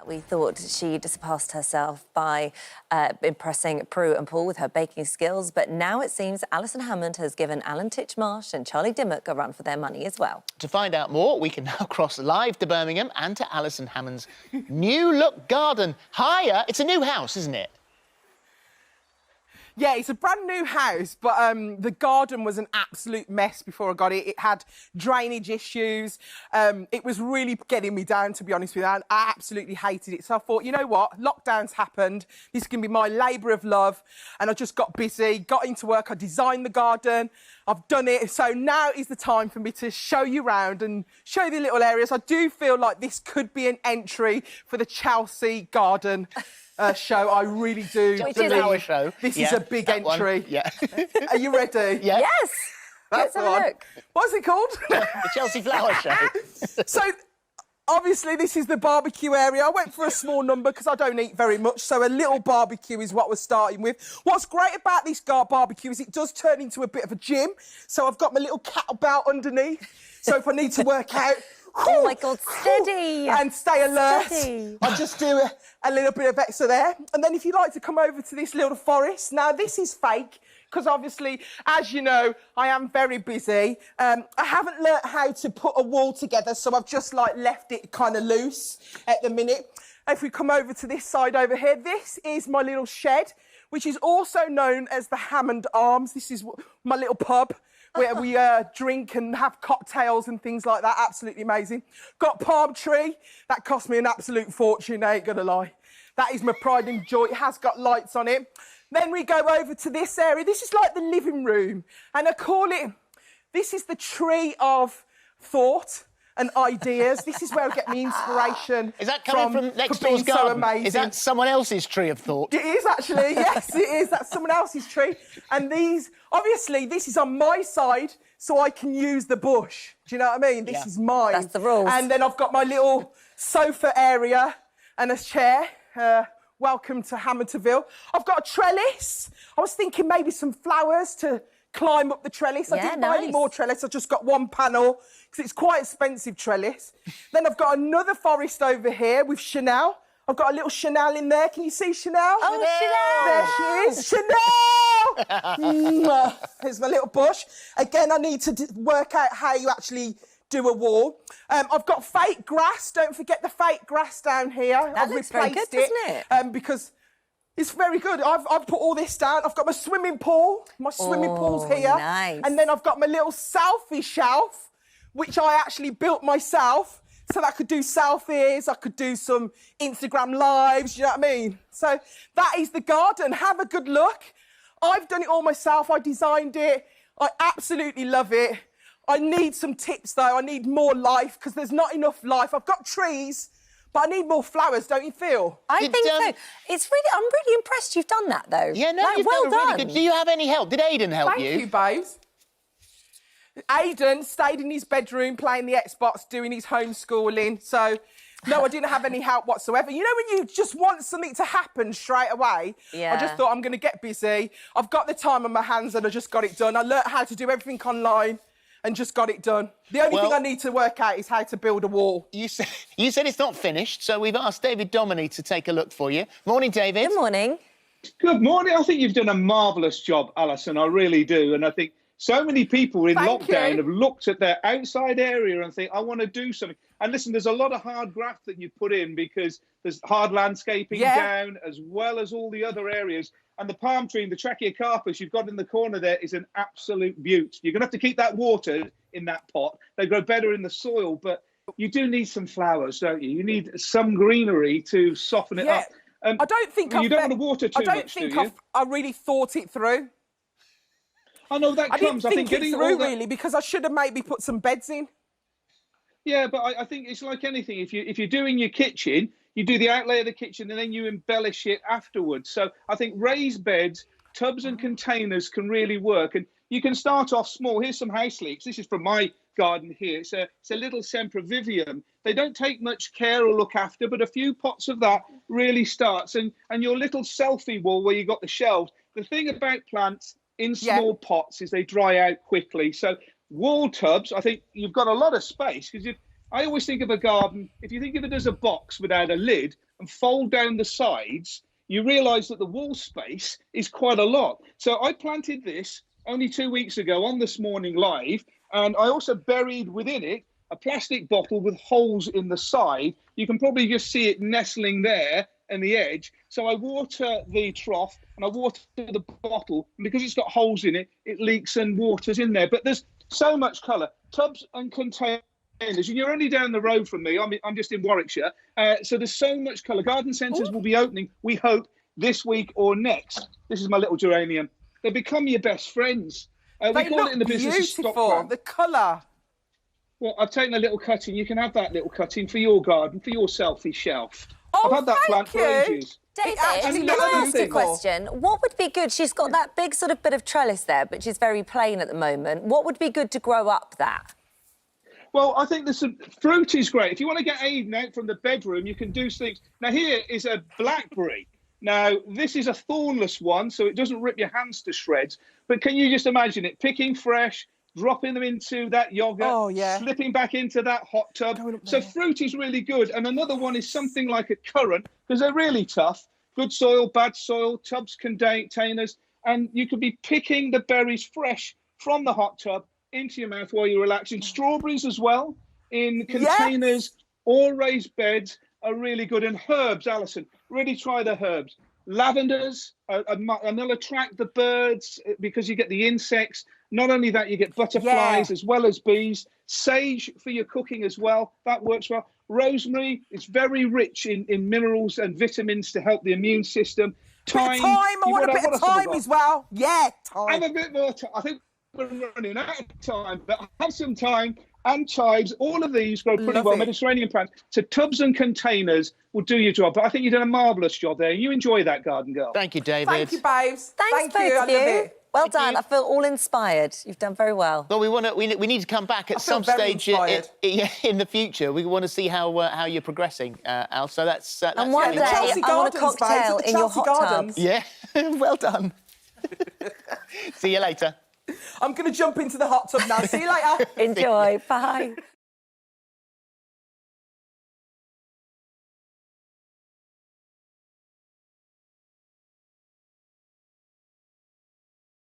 We thought she'd surpassed herself by impressing Prue and Paul with her baking skills, but now it seems Alison Hammond has given Alan Titchmarsh and Charlie Dimmock a run for their money as well. To find out more, we can now cross live to Birmingham and to Alison Hammond's new-look garden. Hiya! It's a new house, isn't it? Yeah, it's a brand new house, but the garden was an absolute mess before I got it. It had drainage issues. It was really getting me down, to be honest with you. I absolutely hated it. So I thought, you know what? Lockdown's happened. This is going to be my labour of love. And I just got busy, got into work. I designed the garden. I've done it. So now is the time for me to show you around and show you the little areas. I do feel like this could be an entry for the Chelsea garden show. I really do. Flower show. This is a big entry. Yeah. Are you ready? Yeah. Yes. Let's have a look. What's it called? The Chelsea Flower Show. So, obviously, this is the barbecue area. I went for a small number because I don't eat very much, so a little barbecue is what we're starting with. What's great about this barbecue is it does turn into a bit of a gym. So I've got my little kettlebell underneath. So if I need to work out... Oh, my God, steady. And stay alert. Steady. I just do a little bit of extra there. And then if you'd like to come over to this little forest. Now, this is fake because, obviously, as you know, I am very busy. I haven't learnt how to put a wall together, so I've just, left it kind of loose at the minute. If we come over to this side over here, this is my little shed, which is also known as the Hammond Arms. This is my little pub where we drink and have cocktails and things like that. Absolutely amazing. Got palm tree. That cost me an absolute fortune, I ain't gonna lie. That is my pride and joy. It has got lights on it. Then we go over to this area. This is like the living room. And I call it, this is the tree of thought and ideas. This is where I get my inspiration. Is that coming from next door's garden? Is that someone else's tree of thought? It is, actually. Yes, it is. That's someone else's tree. And these, obviously, this is on my side, so I can use the bush. Do you know what I mean? This is mine. That's the rules. And then I've got my little sofa area and a chair. Welcome to Hamiltonville. I've got a trellis. I was thinking maybe some flowers to climb up the trellis. I didn't buy any more trellis. I just got one panel because it's quite expensive trellis. Then I've got another forest over here with Chanel. I've got a little Chanel in there. Can you see Chanel? Oh, Chanel! There she is. Chanel! Here's my little bush. Again, I need to work out how you actually do a wall. I've got fake grass. Don't forget the fake grass down here. That looks very good, doesn't it? Because it's very good. I've put all this down. I've got my swimming pool. My swimming pool's here. Nice. And then I've got my little selfie shelf, which I actually built myself so that I could do selfies. I could do some Instagram lives, you know what I mean? So that is the garden. Have a good look. I've done it all myself. I designed it. I absolutely love it. I need some tips, though. I need more life because there's not enough life. I've got trees, but I need more flowers, don't you feel? I think so. I'm really impressed you've done that, though. Yeah, no, you've well done really good. Do you have any help? Did Aidan help you? Thank you, babes. Aidan stayed in his bedroom playing the Xbox, doing his homeschooling. So, no, I didn't have any help whatsoever. You know when you just want something to happen straight away? Yeah. I just thought, I'm going to get busy. I've got the time on my hands and I just got it done. I learnt how to do everything online and just got it done. The only thing I need to work out is how to build a wall. You said it's not finished, so we've asked David Domoney to take a look for you. Morning, David. Good morning. Good morning. I think you've done a marvellous job, Alison. I really do. And I think so many people in lockdown have looked at their outside area and think, I want to do something. And listen, there's a lot of hard graft that you put in because there's hard landscaping down as well as all the other areas. And the palm tree and the trachycarpus you've got in the corner there is an absolute beaut. You're going to have to keep that watered in that pot. They grow better in the soil, but you do need some flowers, don't you? You need some greenery to soften it up. I don't think you don't want to water too much, do you? I really thought it through. I know that comes. I didn't think it through, really, because I should have maybe put some beds in. Yeah, but I think it's like anything. If you're doing your kitchen, you do the outlay of the kitchen and then you embellish it afterwards. So I think raised beds, tubs and containers can really work. And you can start off small. Here's some house leeks. This is from my garden here. It's a little sempervivium. They don't take much care or look after, but a few pots of that really starts. And your little selfie wall where you got the shelves. The thing about plants in small pots is they dry out quickly. So wall tubs, I think you've got a lot of space because I always think of a garden, if you think of it as a box without a lid and fold down the sides, you realise that the wall space is quite a lot. So I planted this only 2 weeks ago on This Morning Live, and I also buried within it a plastic bottle with holes in the side. You can probably just see it nestling there in the edge. So I water the trough and I water the bottle, and because it's got holes in it, it leaks and waters in there. But there's so much colour. Tubs and containers. You're only down the road from me. I'm just in Warwickshire. So there's so much colour. Garden centres will be opening, we hope, this week or next. This is my little geranium. They become your best friends. They we call look it in the business a stock beautiful. plant. The colour. Well, I've taken a little cutting. You can have that little cutting for your garden, for your selfie shelf. Oh, I've had that thank plant for you. ages. David, actually can looks I ask you a beautiful. question? What would be good? She's got that big sort of bit of trellis there, but she's very plain at the moment. What would be good to grow up that? Well, I think there's some fruit is great. If you want to get Aiden out from the bedroom, you can do things. Now, here is a blackberry. Now, this is a thornless one, so it doesn't rip your hands to shreds. But can you just imagine it? Picking fresh, dropping them into that yogurt, slipping back into that hot tub. So fruit is really good. And another one is something like a currant, because they're really tough. Good soil, bad soil, tubs, containers. And you could be picking the berries fresh from the hot tub into your mouth while you're relaxing. Strawberries as well, in containers or raised beds, are really good. And herbs, Alison, really try the herbs. Lavenders, and they'll attract the birds because you get the insects. Not only that, you get butterflies as well as bees. Sage for your cooking as well, that works well. Rosemary is very rich in minerals and vitamins to help the immune system. Thyme, I want a bit of thyme as well. Yeah, thyme. Have a bit more time. I think we're running out of time, but have some time. And chives, all of these grow pretty well. Mediterranean plants. So tubs and containers will do your job. But I think you've done a marvellous job there. You enjoy that, garden girl. Thank you, David. Thank you, babes. Thanks, Thank you. both I of love you. it. Well done. I feel all inspired. You've done very well. Well, we need to come back at some stage in the future. We want to see how you're progressing, Al. So that's and one day Chelsea I want a Gardens, cocktail babes, in your Chelsea hot Gardens. tub. Yeah, well done. See you later. I'm going to jump into the hot tub now. See you later. Enjoy. Bye.